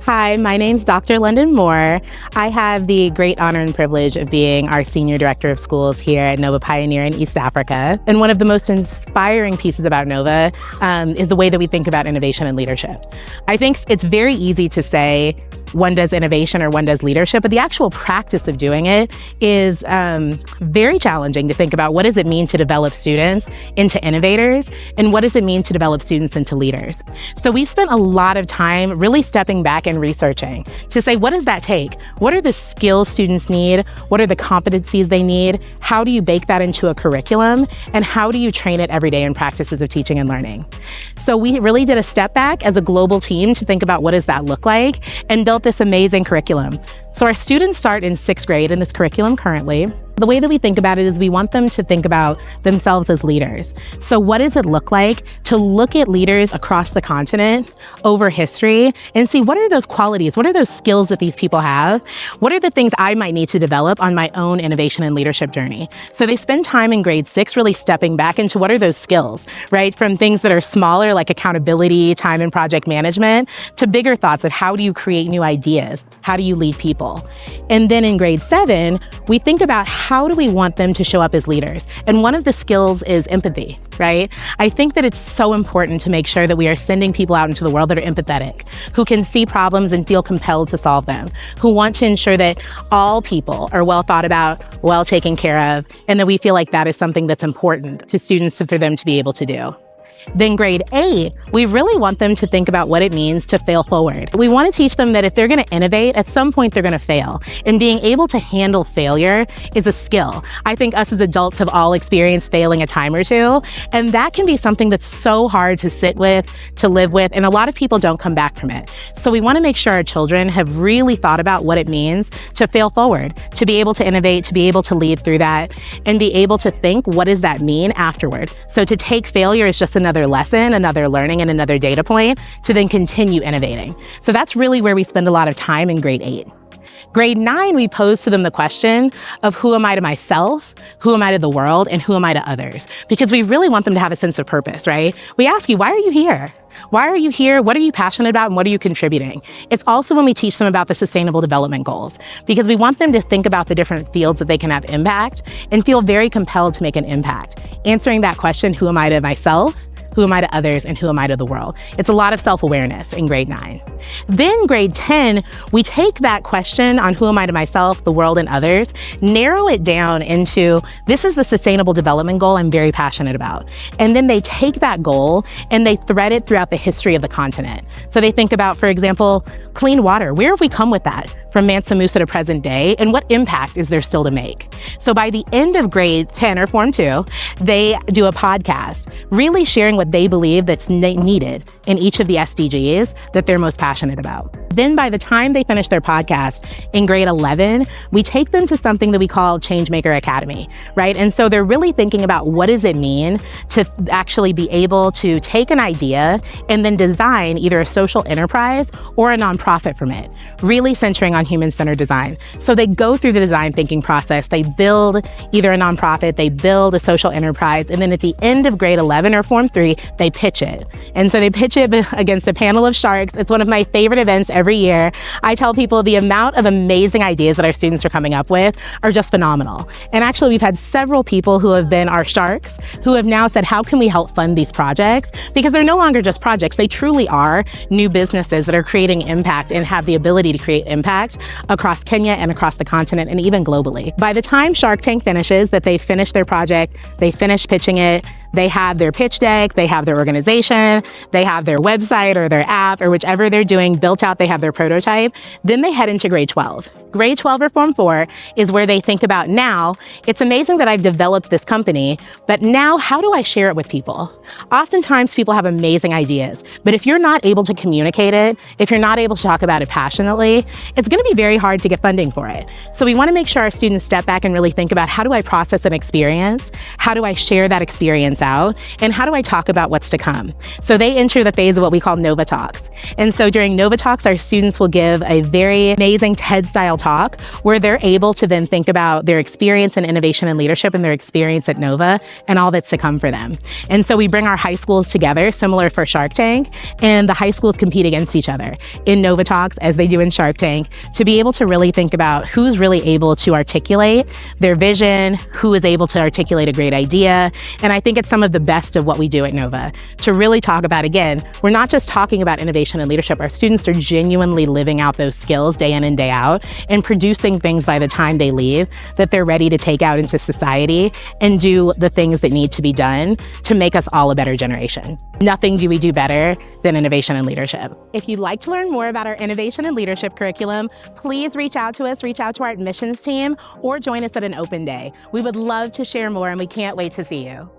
Hi, my name's Dr. London Moore. I have the great honor and privilege of being our Senior Director of Schools here at Nova Pioneer in East Africa. And one of the most inspiring pieces about Nova is the way that we think about innovation and leadership. I think it's very easy to say one does innovation or one does leadership, but the actual practice of doing it is very challenging to think about. What does it mean to develop students into innovators, and what does it mean to develop students into leaders? So we spent a lot of time really stepping back and researching to say, what does that take? What are the skills students need? What are the competencies they need? How do you bake that into a curriculum? And how do you train it every day in practices of teaching and learning? So we really did a step back as a global team to think about what does that look like, and built this amazing curriculum. So our students start in 6th grade in this curriculum currently. The way that we think about it is we want them to think about themselves as leaders. So what does it look like to look at leaders across the continent over history and see what are those qualities, what are those skills that these people have? What are the things I might need to develop on my own innovation and leadership journey? So they spend time in grade 6 really stepping back into what are those skills, right? From things that are smaller like accountability, time and project management, to bigger thoughts of how do you create new ideas? How do you lead people? And then in grade 7, we think about how do we want them to show up as leaders? And one of the skills is empathy, right? I think that it's so important to make sure that we are sending people out into the world that are empathetic, who can see problems and feel compelled to solve them, who want to ensure that all people are well thought about, well taken care of, and that we feel like that is something that's important to students for them to be able to do. Then grade 8, we really want them to think about what it means to fail forward. We want to teach them that if they're going to innovate, at some point they're going to fail. And being able to handle failure is a skill. I think us as adults have all experienced failing a time or two. And that can be something that's so hard to sit with, to live with, and a lot of people don't come back from it. So we want to make sure our children have really thought about what it means to fail forward, to be able to innovate, to be able to lead through that, and be able to think, what does that mean afterward? So to take failure is just another lesson, another learning, and another data point to then continue innovating. So that's really where we spend a lot of time in grade 8. Grade 9, we pose to them the question of who am I to myself, who am I to the world, and who am I to others? Because we really want them to have a sense of purpose, right? We ask you, why are you here? Why are you here? What are you passionate about? And what are you contributing? It's also when we teach them about the Sustainable Development Goals, because we want them to think about the different fields that they can have impact and feel very compelled to make an impact. Answering that question, who am I to myself? Who am I to others, and who am I to the world? It's a lot of self-awareness in grade 9. Then grade 10, we take that question on who am I to myself, the world, and others, narrow it down into, this is the Sustainable Development Goal I'm very passionate about. And then they take that goal and they thread it throughout the history of the continent. So they think about, for example, clean water. Where have we come with that from Mansa Musa to present day, and what impact is there still to make? So by the end of grade 10 or Form 2, they do a podcast, really sharing what they believe that's needed in each of the SDGs that they're most passionate about. Then by the time they finish their podcast in grade 11, we take them to something that we call Changemaker Academy, right? And so they're really thinking about what does it mean to actually be able to take an idea and then design either a social enterprise or a nonprofit from it, really centering on human-centered design. So they go through the design thinking process, they build either a nonprofit, they build a social enterprise, and then at the end of grade 11 or Form 3, they pitch it. And so they pitch it against a panel of sharks. It's one of my favorite events every year. I tell people the amount of amazing ideas that our students are coming up with are just phenomenal. And actually, we've had several people who have been our sharks who have now said, how can we help fund these projects? Because they're no longer just projects. They truly are new businesses that are creating impact and have the ability to create impact across Kenya and across the continent and even globally. By the time Shark Tank finishes, that they finish their project, they finish pitching it, they have their pitch deck, they have their organization, they have their website or their app or whichever they're doing built out, they have their prototype, then they head into grade 12. Grade 12 or Form 4 is where they think about, now, it's amazing that I've developed this company, but now how do I share it with people? Oftentimes people have amazing ideas, but if you're not able to communicate it, if you're not able to talk about it passionately, it's going to be very hard to get funding for it. So we want to make sure our students step back and really think about, how do I process an experience? How do I share that experience out? And how do I talk about what's to come? So they enter the phase of what we call Nova Talks. And so during Nova Talks, our students will give a very amazing TED-style talk where they're able to then think about their experience in innovation and leadership and their experience at Nova and all that's to come for them. And so we bring our high schools together, similar for Shark Tank, and the high schools compete against each other in Nova Talks, as they do in Shark Tank, to be able to really think about who's really able to articulate their vision, who is able to articulate a great idea. And I think it's some of the best of what we do at Nova, to really talk about, again, we're not just talking about innovation and leadership. Our students are genuinely living out those skills day in and day out and producing things by the time they leave that they're ready to take out into society and do the things that need to be done to make us all a better generation. Nothing do we do better than innovation and leadership. If you'd like to learn more about our innovation and leadership curriculum, please reach out to us, reach out to our admissions team, or join us at an open day. We would love to share more, and we can't wait to see you.